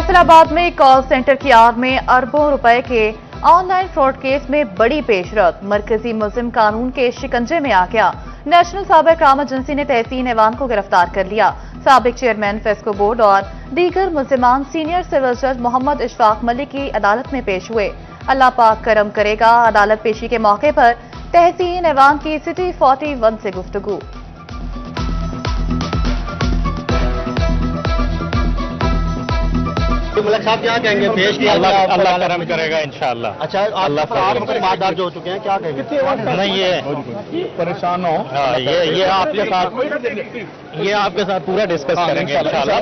फैसला आबाद में कॉल सेंटर की आड़ में अरबों रुपए के ऑनलाइन फ्रॉड केस में बड़ी पेशरफ, मरकजी मुल्जिम कानून के शिकंजे में आ गया। नेशनल साइबर क्राइम एजेंसी ने तहसीन ऐवान को गिरफ्तार कर लिया। साबिक चेयरमैन फेस्को बोर्ड और दीगर मुल्जिमान सीनियर सिविल जज मोहम्मद इशफाक मलिक की अदालत में पेश हुए। अल्लाह पाक करम करेगा। अदालत पेशी के मौके पर तहसीन ऐवान की सिटी 41 से गुफ्तगू। मलिक साहब क्या कहेंगे? पेश किया अल्लाह करम करेगा इंशाअल्लाह। अच्छा, आप मुकदमा दर्ज हो चुके हैं, क्या कहेंगे? नहीं, ये परेशान हो। हाँ, ये आपके साथ पूरा डिस्कस करेंगे इंशाअल्लाह।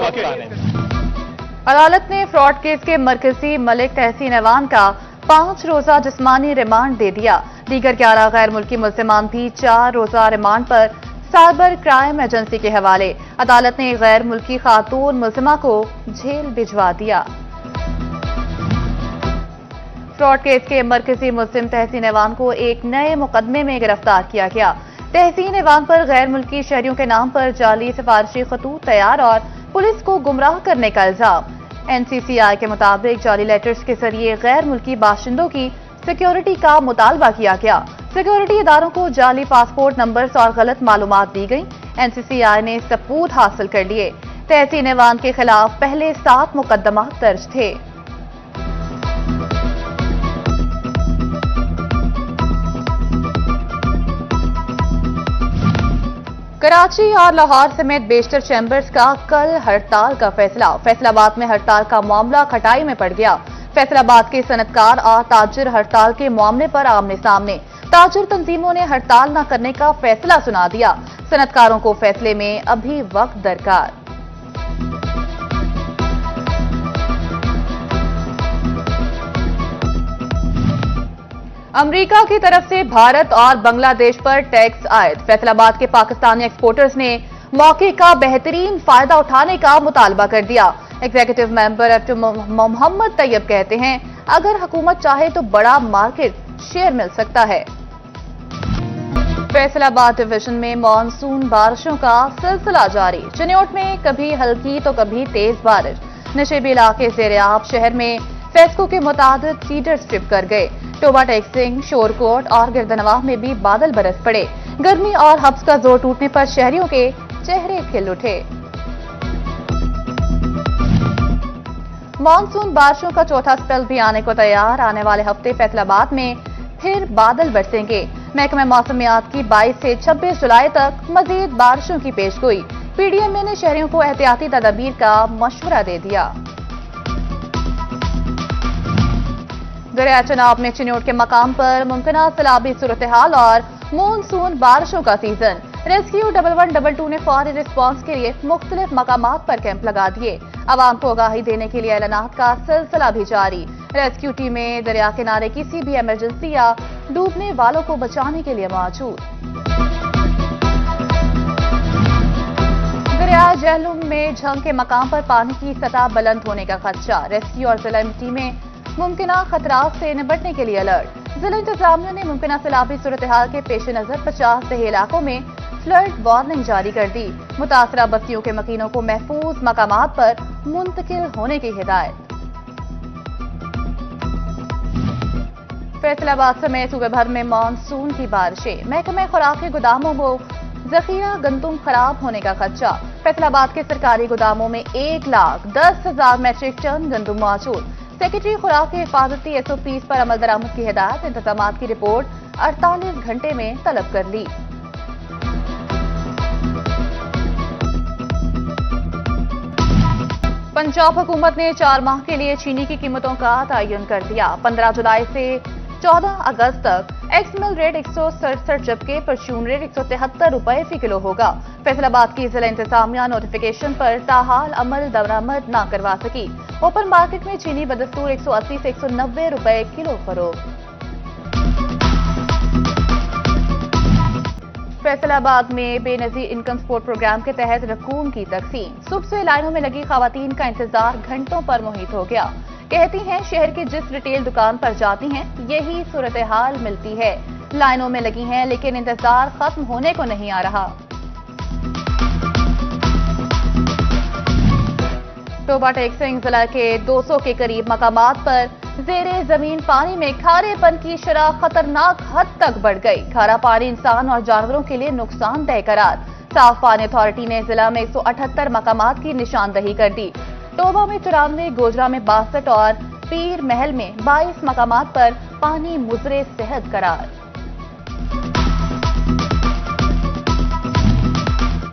अदालत ने फ्रॉड केस के मरकजी मलिक तहसीन ऐवान का 5 रोजा जिस्मानी रिमांड दे दिया। दीगर 11 गैर मुल्की मुल्जिमान भी 4 रोजा रिमांड पर साइबर क्राइम एजेंसी के हवाले। अदालत ने गैर मुल्की खातून मुल्जिमा को जेल भिजवा दिया। फ्रॉड केस के मरकजी मुल्जिम तहसीन ऐवान को एक नए मुकदमे में गिरफ्तार किया गया। तहसीन ऐवान पर गैर मुल्की शहरियों के नाम पर जाली सिफारिशी खतूत तैयार और पुलिस को गुमराह करने का इल्जाम। एनसीसीआई के मुताबिक जाली लेटर्स के जरिए गैर मुल्की बाशिंदों की सिक्योरिटी का मुतालबा किया गया। सिक्योरिटी इदारों को जाली पासपोर्ट नंबर्स और गलत मालूमात दी गई। एनसीसीआई ने सबूत हासिल कर लिए। तहसीन ऐवान के खिलाफ पहले 7 मुकदमा दर्ज थे। कराची और लाहौर समेत बेशतर चैम्बर्स का कल हड़ताल का फैसला। फैसलाबाद में हड़ताल का मामला खटाई में पड़ गया। फैसलाबाद के सनतकार और ताजिर हड़ताल के मामले पर आमने सामने। ताजिर तंजीमों ने हड़ताल न करने का फैसला सुना दिया। सनतकारों को फैसले में अभी वक्त दरकार। अमेरिका की तरफ से भारत और बांग्लादेश पर टैक्स आयद। फैसलाबाद के पाकिस्तानी एक्सपोर्टर्स ने मौके का बेहतरीन फायदा उठाने का मुतालबा कर दिया। एग्जीक्यूटिव मेंबर मोहम्मद तैयब कहते हैं, अगर हुकूमत चाहे तो बड़ा मार्केट शेयर मिल सकता है। फैसलाबाद डिवीजन में मानसून बारिशों का सिलसिला जारी। चिन्योट में कभी हल्की तो कभी तेज बारिश। नशेबी इलाके ज़ेर-ए-आब। शहर में फेस्को के मुतादिद फीडर स्ट्रिप कर गए। टोबा टेक्सिंग, शोरकोट और गिरदनवाह में भी बादल बरस पड़े। गर्मी और हब्स का जोर टूटने पर शहरियों के चेहरे खिल उठे। मानसून बारिशों का चौथा स्पेल भी आने को तैयार। आने वाले हफ्ते फैसलाबाद में फिर बादल बरसेंगे। महकमा मौसमियात की 22 से 26 जुलाई तक मजीद बारिशों की पेशगोई। पीडीएमए ने शहरियों को एहतियाती तदाबीर का मशवरा दे दिया। दरिया चनाब में चिन्योट के मकाम पर मुमकिना सैलाबी सूरत हाल और मानसून बारिशों का सीजन। रेस्क्यू 1112 ने फौरी रिस्पांस के लिए मुख्तलिफ मकामात पर कैंप लगा दिए। आवाम को आगाही देने के लिए ऐलानात का सिलसिला भी जारी। रेस्क्यू टीमें दरिया किनारे किसी भी इमरजेंसी या डूबने वालों को बचाने के लिए मौजूद। दरिया जहलुम में झंग के मकाम पर पानी की सतह बुलंद होने का खदशा। रेस्क्यू और जिला टीमें मुमकिना खतरात से निपटने के लिए अलर्ट। जिला इंतजामिया ने मुमकिना सैलाबी सूरत हाल के पेश नजर 50 दही इलाकों में फ्लड वार्निंग जारी कर दी। मुतासरा बस्तियों के मकीनों को महफूज मकामात पर मुंतकिल होने की हिदायत। फैसलाबाद समेत सूबे भर में मानसून की बारिशें। महकमे खुराक के गोदामों को जखीरा गंदुम खराब होने का खदशा। फैसलाबाद के सरकारी गोदामों में 1,10,000 मैट्रिक टन गंदुम मौजूद। सेक्रेटरी खुराक के हिफाजती एसओपीज पर अमल दरामद की हिदायत। इंतजामात की रिपोर्ट 48 घंटे में तलब कर ली। पंजाब हुकूमत ने 4 माह के लिए चीनी की कीमतों का तयन कर दिया। 15 जुलाई से 14 अगस्त तक एक्स मिल रेट 167 जबकि परचून रेट 173 रुपए फी किलो होगा। फैसलाबाद की जिला इंतजामिया नोटिफिकेशन पर ताहाल अमल दरामद न करवा सकी। ओपन मार्केट में चीनी बदस्तूर 180 से 190 रुपए किलो फरोख्त। फैसलाबाद में बेनजीर इनकम सपोर्ट प्रोग्राम के तहत रकूम की तकसीम। सुबह से लाइनों में लगी खवातीन का इंतजार घंटों पर मुहित हो गया। कहती हैं शहर की जिस रिटेल दुकान पर जाती हैं यही सूरत हाल मिलती है। लाइनों में लगी हैं लेकिन इंतजार खत्म होने को नहीं आ रहा। सोबा टेक सिंह जिला के 200 के करीब मकामात पर जेरे जमीन पानी में खारेपन की शरह खतरनाक हद तक बढ़ गई। खारा पानी इंसान और जानवरों के लिए नुकसानदेह करार। साफ पानी अथॉरिटी ने जिला में 178 मकामात की निशानदही कर दी। टोबा में 94, गोजरा में 62 और पीर महल में 22 मकामात पर पानी मुजरे सेहत करार।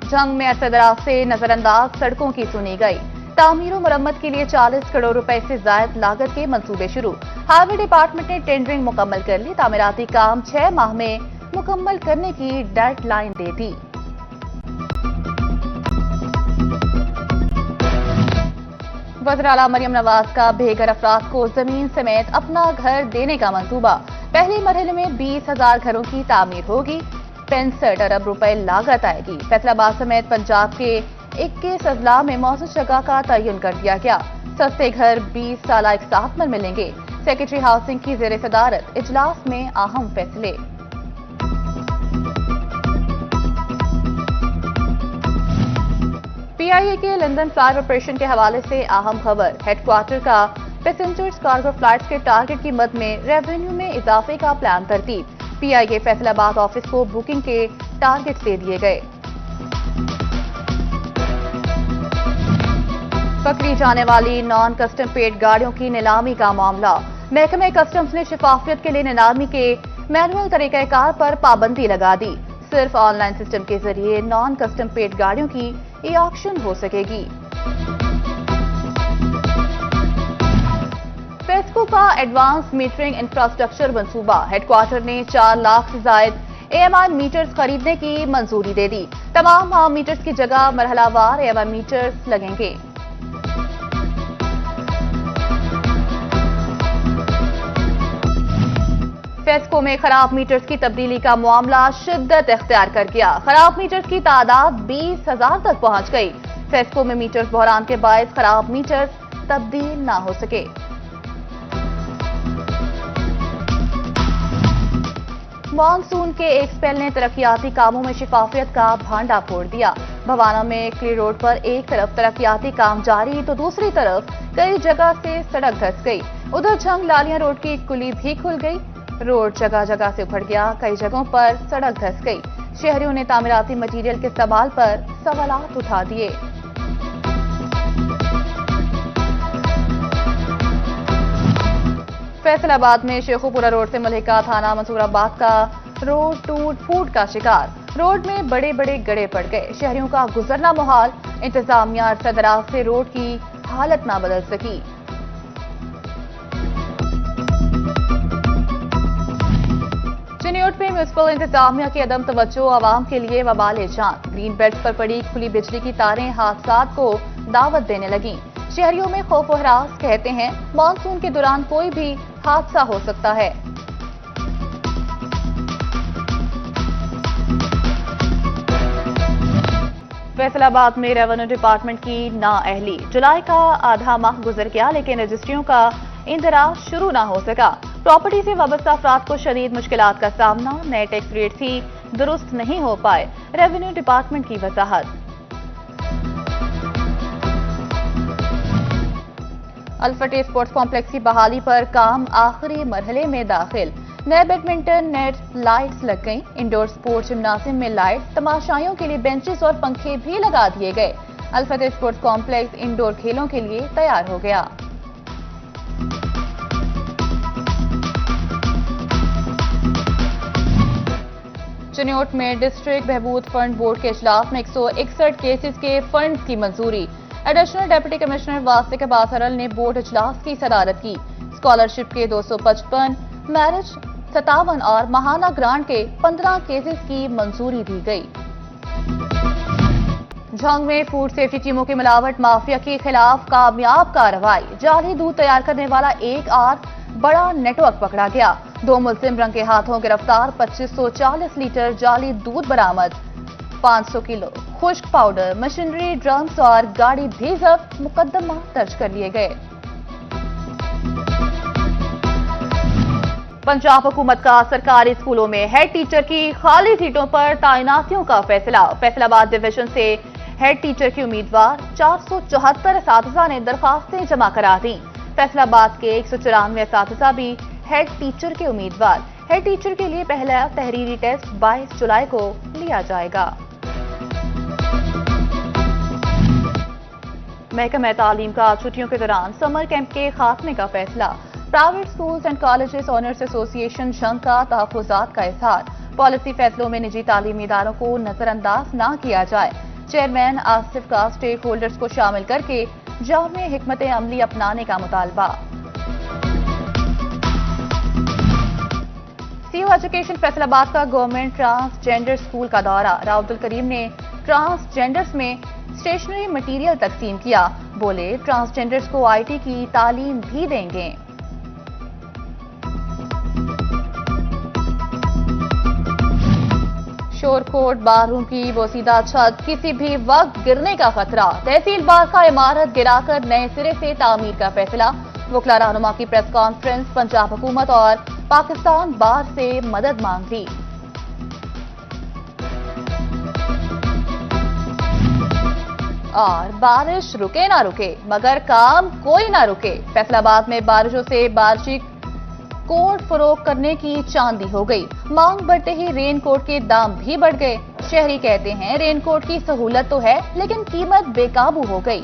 जंग में अरसे-दराज से नजरअंदाज सड़कों की सुनी गई। तामीर और मरम्मत के लिए 40 करोड़ रुपए से ज्यादा लागत के मंसूबे शुरू। हाईवे डिपार्टमेंट ने टेंडरिंग मुकम्मल कर ली। तामीराती काम 6 माह में मुकम्मल करने की डेडलाइन दे दी। वज़ीर आला मरियम नवाज का बेघर अफराद को जमीन समेत अपना घर देने का मंसूबा। पहले मरहले में 20,000 घरों की तामीर होगी। 65 अरब रुपए लागत आएगी। फैसलाबाद समेत पंजाब के 21 अजला में मौजूद जगह का तयन कर दिया गया। सस्ते घर 20 साल एक साथ में मिलेंगे। सेक्रेटरी हाउसिंग की जेर सदारत इजलास में अहम फैसले। पीआईए के लंदन फ्लाइट ऑपरेशन के हवाले से अहम खबर। हेडक्वार्टर का पैसेंजर्स कार्गो फ्लाइट्स के टारगेट की मद में रेवेन्यू में इजाफे का प्लान तरतीब। पीआईए फैसलाबाद ऑफिस को बुकिंग के टारगेट दे दिए गए। पकड़ी जाने वाली नॉन कस्टम पेड गाड़ियों की नीलामी का मामला। महकमे कस्टम्स ने शिफाफियत के लिए नीलामी के मैनुअल तरीकाकार पर पाबंदी लगा दी। सिर्फ ऑनलाइन सिस्टम के जरिए नॉन कस्टम पेड गाड़ियों की ई ऑक्शन हो सकेगी। फेस्को का एडवांस मीटरिंग इंफ्रास्ट्रक्चर मंसूबा। हेडक्वार्टर ने 4 लाख से जायद एएमआई मीटर्स खरीदने की मंजूरी दे दी। तमाम आम मीटर्स की जगह मरहलावार एएमआई मीटर्स लगेंगे। फेस्को में खराब मीटर्स की तब्दीली का मामला शिद्दत इख्तियार कर गया। खराब मीटर्स की तादाद 20,000 तक पहुंच गई। फेस्को में मीटर्स बहरान के बायस खराब मीटर्स तब्दील ना हो सके। मानसून के एक स्पेल ने तरक्याती कामों में शिफाफियत का भांडा फोड़ दिया। भवाना में क्ली रोड पर एक तरफ तरक्याती काम जारी तो दूसरी तरफ कई जगह से सड़क धंस गई। उधर झंग लालिया रोड की कुली भी खुल गई। रोड जगह जगह से उखड़ गया। कई जगहों पर सड़क धंस गई। शहरियों ने तामीराती मटीरियल के इस्तेमाल पर सवालात उठा दिए। फैसलाबाद में शेखुपुरा रोड से मलिका थाना मंसूराबाद का रोड टूट फूट का शिकार। रोड में बड़े बड़े गड्ढे पड़ गए। शहरियों का गुजरना मुहाल। इंतजामिया अरसे-दराज से रोड की हालत ना बदल सकी। चिन्योट में म्यूनिसिपल इंतजामिया की अदम तवज्जो आवाम के लिए वबाल जान। ग्रीन बेल्ट पर पड़ी खुली बिजली की तारें हादसात को दावत देने लगी। शहरियों में खौफ व हरास। कहते हैं मानसून के दौरान कोई भी हादसा हो सकता है। फैसलाबाद में रेवेन्यू डिपार्टमेंट की नाअहली। जुलाई का आधा माह गुजर गया लेकिन रजिस्ट्रियों का इंदराज शुरू ना हो सका। प्रॉपर्टी से वाबस्ता अफराद को शदीद मुश्किलात का सामना। नए टैक्स रेट्स ही दुरुस्त नहीं हो पाए। रेवेन्यू डिपार्टमेंट की वजाहत। अल्फटे स्पोर्ट्स कॉम्प्लेक्स की बहाली पर काम आखिरी मरहले में दाखिल। नए बैडमिंटन नेट लाइट्स लग गई। इंडोर स्पोर्ट्स जिम्नाजियम में लाइट्स। तमाशाइयों के लिए बेंचेस और पंखे भी लगा दिए गए। अल्फटे स्पोर्ट्स कॉम्प्लेक्स इंडोर खेलों के लिए तैयार हो गया। चिन्योट में डिस्ट्रिक्ट बहबूद फंड बोर्ड के इजलास में 161 केसेस के फंड्स की मंजूरी। एडिशनल डिप्टी कमिश्नर वासिक अब्बास अरल ने बोर्ड इजलास की सदारत की। स्कॉलरशिप के 255, मैरिज 57 और माहाना ग्रांट के 15 केसेस की मंजूरी दी गई। झंग में फूड सेफ्टी टीमों की मिलावट माफिया के खिलाफ कामयाब कार्रवाई। जाली दूध तैयार करने वाला एक और बड़ा नेटवर्क पकड़ा गया। 2 मुलजिम रंगे हाथों गिरफ्तार। 2540 लीटर जाली दूध बरामद। 500 किलो खुश्क पाउडर, मशीनरी, ड्रम्स और गाड़ी भी जब्त। मुकदमा दर्ज कर लिए गए। पंजाब हुकूमत का सरकारी स्कूलों में हेड टीचर की खाली सीटों पर तैनातियों का फैसला। फैसलाबाद डिवीजन से हेड टीचर की उम्मीदवार 474 असातिज़ा ने दरखास्तें जमा करा दी। फैसलाबाद के 194 असातिज़ा भी हेड टीचर के उम्मीदवार। हेड टीचर के लिए पहला तहरीरी टेस्ट 22 जुलाई को लिया जाएगा। महकमा तालीम का छुट्टियों के दौरान समर कैंप के खात्मे का फैसला। Private schools and colleges owners association जंग का तहफ़्फ़ुज़ात का इज़हार। पॉलिसी फैसलों में निजी तालीमी इदारों को नजरअंदाज न किया जाए। चेयरमैन आसिफ का स्टेक होल्डर्स को शामिल करके जामे हिकमत अमली अपनाने का मुतालबा। सीयू एजुकेशन फैसलाबाद का गवर्नमेंट ट्रांसजेंडर स्कूल का दौरा। राव अब्दुल करीम ने ट्रांसजेंडर्स में स्टेशनरी मटेरियल तकसीम किया। बोले ट्रांसजेंडर्स को आईटी की तालीम भी देंगे। शोरकोट बाथरूम की बोसीदा छत किसी भी वक्त गिरने का खतरा। तहसील बार का इमारत गिराकर नए सिरे से तामीर का फैसला। वकला रहनुमा की प्रेस कॉन्फ्रेंस। पंजाब हुकूमत और पाकिस्तान बार से मदद मांग ली। और बारिश रुके ना रुके मगर काम कोई ना रुके। फैसलाबाद में बारिशों से वार्षिक कोट फरोख्त करने की चांदी हो गई। मांग बढ़ते ही रेन कोट के दाम भी बढ़ गए। शहरी कहते हैं रेन कोट की सहूलत तो है लेकिन कीमत बेकाबू हो गई।